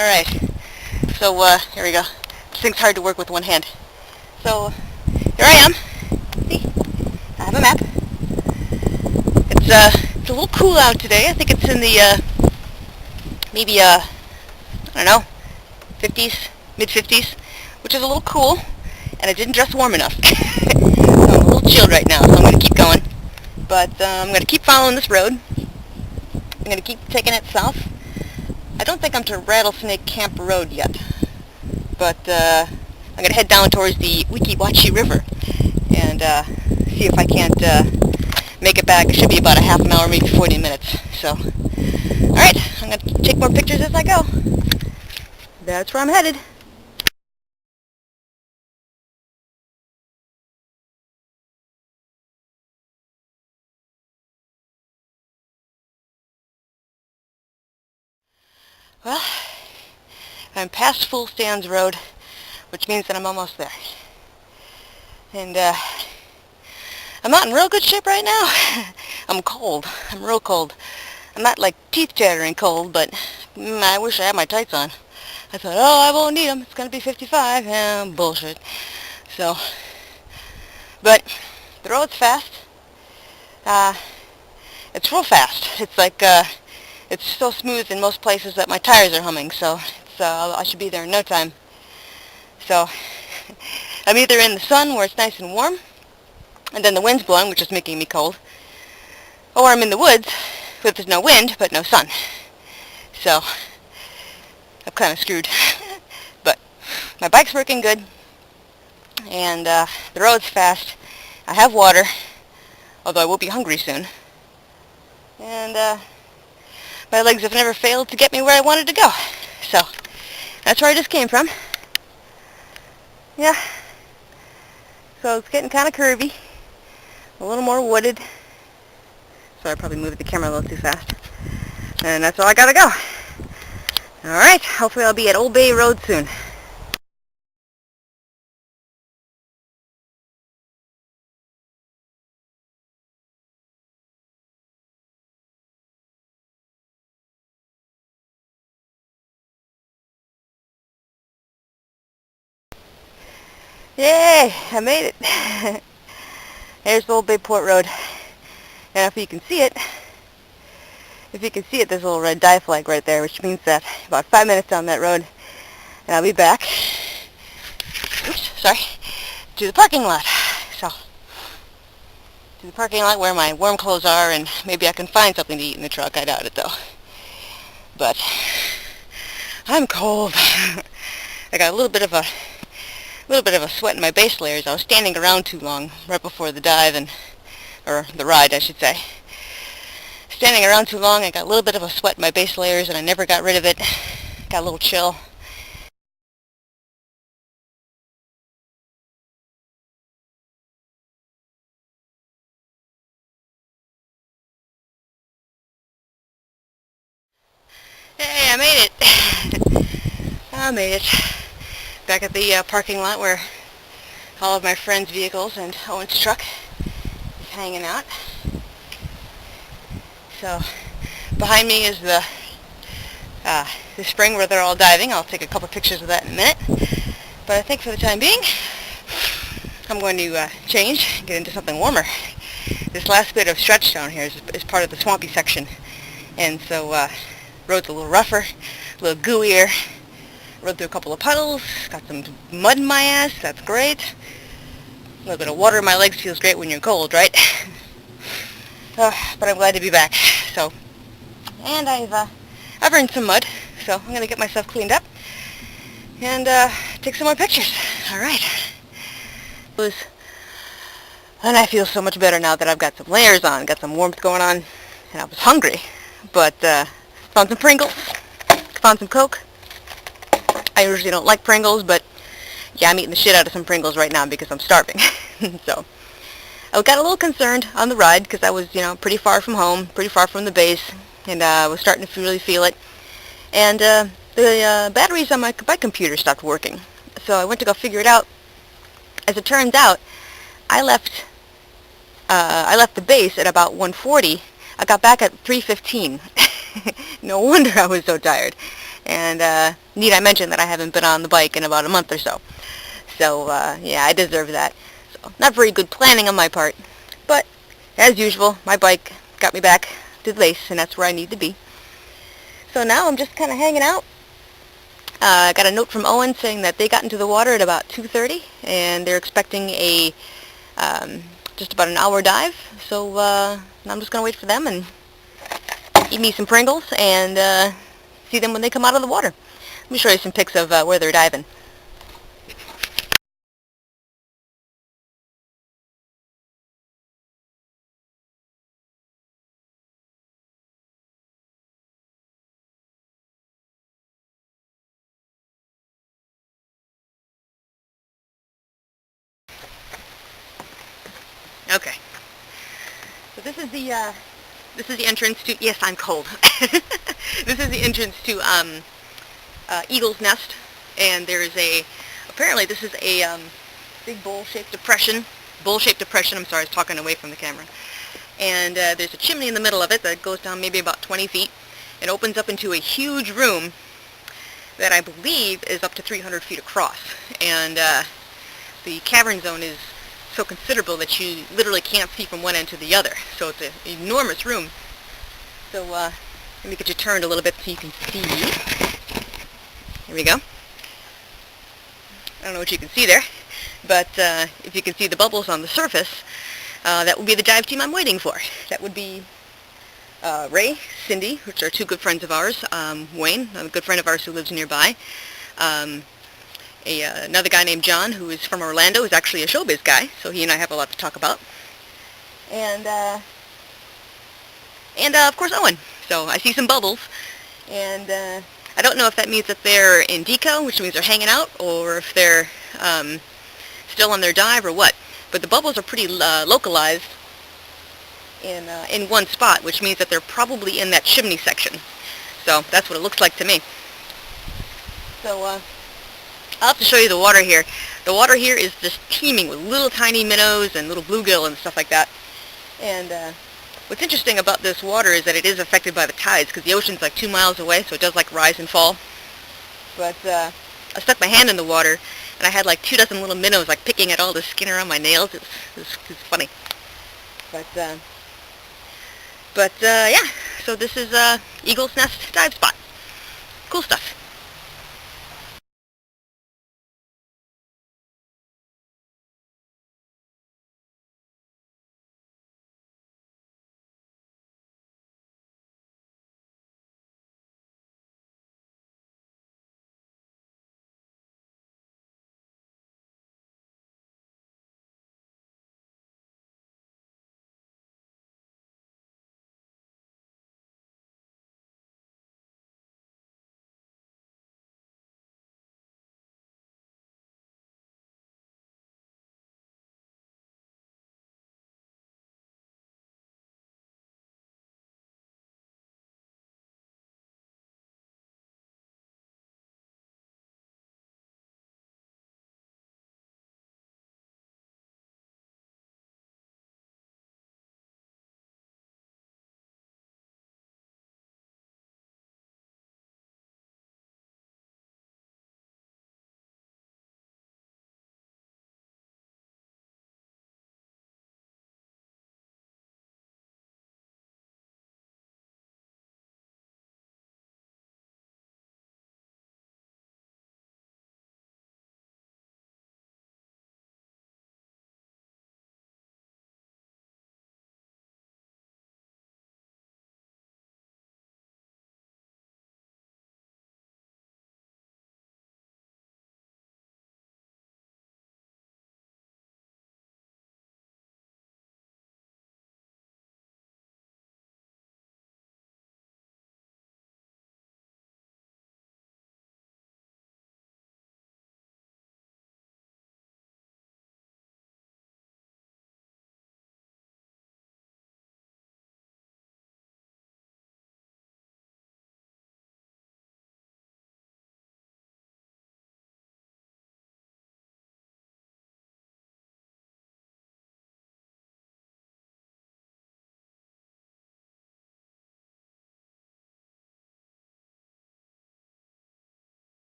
Alright, so here we go. This thing's hard to work with one hand. So here I am. See? I have a map. It's a little cool out today. I think it's in the maybe I don't know, 50s, mid-50s, which is a little cool, and I didn't dress warm enough. So I'm a little chilled right now, so I'm going to keep going. But I'm going to keep following this road. I'm going to keep taking it south. I don't think I'm to Rattlesnake Camp Road yet, but I'm going to head down towards the Weeki River and see if I can't make it back. It should be about a half an hour, maybe 40 minutes. So, alright, I'm going to take more pictures as I go. That's where I'm headed. Well, I'm past Full Stands Road, which means that I'm almost there. And I'm not in real good shape right now. I'm cold. I'm real cold. I'm not like teeth chattering cold, but I wish I had my tights on. I thought, oh, I won't need them. It's going to be 55. Bullshit. So, but the road's fast. It's real fast. It's like, it's so smooth in most places that my tires are humming, so I should be there in no time. So, I'm either in the sun where it's nice and warm, and then the wind's blowing, which is making me cold, or I'm in the woods where there's no wind, but no sun. So, I'm kind of screwed. But my bike's working good, and the road's fast. I have water, although I will be hungry soon. And my legs have never failed to get me where I wanted to go. So, that's where I just came from. Yeah. So it's getting kind of curvy. A little more wooded. So I probably moved the camera a little too fast. And that's all I gotta go. Alright, hopefully I'll be at Old Bay Road soon. Yay! I made it! There's the Old Bayport Road. And if you can see it, there's a little red dye flag right there, which means that about 5 minutes down that road, and I'll be back, to the parking lot. So, to the parking lot where my warm clothes are, and maybe I can find something to eat in the truck. I doubt it, though. But, I'm cold. I got a little bit of a sweat in my base layers. I was standing around too long right before the dive, or the ride, I should say. Standing around too long, I got a little bit of a sweat in my base layers, and I never got rid of it. Got a little chill. Hey, I made it! I made it. Back at the parking lot where all of my friends' vehicles and Owen's truck is hanging out. So, behind me is the spring where they're all diving. I'll take a couple pictures of that in a minute. But I think for the time being, I'm going to change and get into something warmer. This last bit of stretch down here is part of the swampy section. And so, road's a little rougher, a little gooier. Rode through a couple of puddles, got some mud in my ass, that's great. A little bit of water in my legs feels great when you're cold, right? But I'm glad to be back. So, and I've earned some mud, so I'm going to get myself cleaned up and take some more pictures. Alright. And I feel so much better now that I've got some layers on, got some warmth going on, and I was hungry. But found some Pringles, found some Coke. I usually don't like Pringles, but yeah, I'm eating the shit out of some Pringles right now because I'm starving. So, I got a little concerned on the ride because I was, pretty far from home, pretty far from the base, and I was starting to really feel it. And the batteries on my bike computer stopped working. So I went to go figure it out. As it turns out, I left the base at about 1:40. I got back at 3:15. No wonder I was so tired. And need I mention that I haven't been on the bike in about a month or so. So yeah, I deserve that. So not very good planning on my part, but as usual, my bike got me back to the base, and that's where I need to be. So now I'm just kind of hanging out. I got a note from Owen saying that they got into the water at about 2:30, and they're expecting a just about an hour dive. So I'm just going to wait for them and eat me some Pringles and see them when they come out of the water. Let me show you some pics of where they're diving. Okay. So this is the entrance to, yes, I'm cold. This is the entrance to Eagle's Nest, and there's apparently this is a big bowl-shaped depression. I'm sorry, I was talking away from the camera. And there's a chimney in the middle of it that goes down maybe about 20 feet and opens up into a huge room that I believe is up to 300 feet across. And the cavern zone is so considerable that you literally can't see from one end to the other. So it's an enormous room. So let me get you turned a little bit so you can see. Here we go. I don't know what you can see there, but if you can see the bubbles on the surface, that would be the dive team I'm waiting for. That would be Ray, Cindy, which are two good friends of ours, Wayne, a good friend of ours who lives nearby, another guy named John, who is from Orlando, is actually a showbiz guy, so he and I have a lot to talk about. And of course Owen. So I see some bubbles, and I don't know if that means that they're in deco, which means they're hanging out, or if they're still on their dive or what. But the bubbles are pretty localized in one spot, which means that they're probably in that chimney section. So that's what it looks like to me. So I'll have to show you the water here. The water here is just teeming with little tiny minnows and little bluegill and stuff like that. And what's interesting about this water is that it is affected by the tides, because the ocean's like 2 miles away, so it does like rise and fall. But I stuck my hand in the water, and I had like 2 dozen little minnows like picking at all the skin around my nails. It was funny. But yeah, so this is Eagle's Nest dive spot. Cool stuff.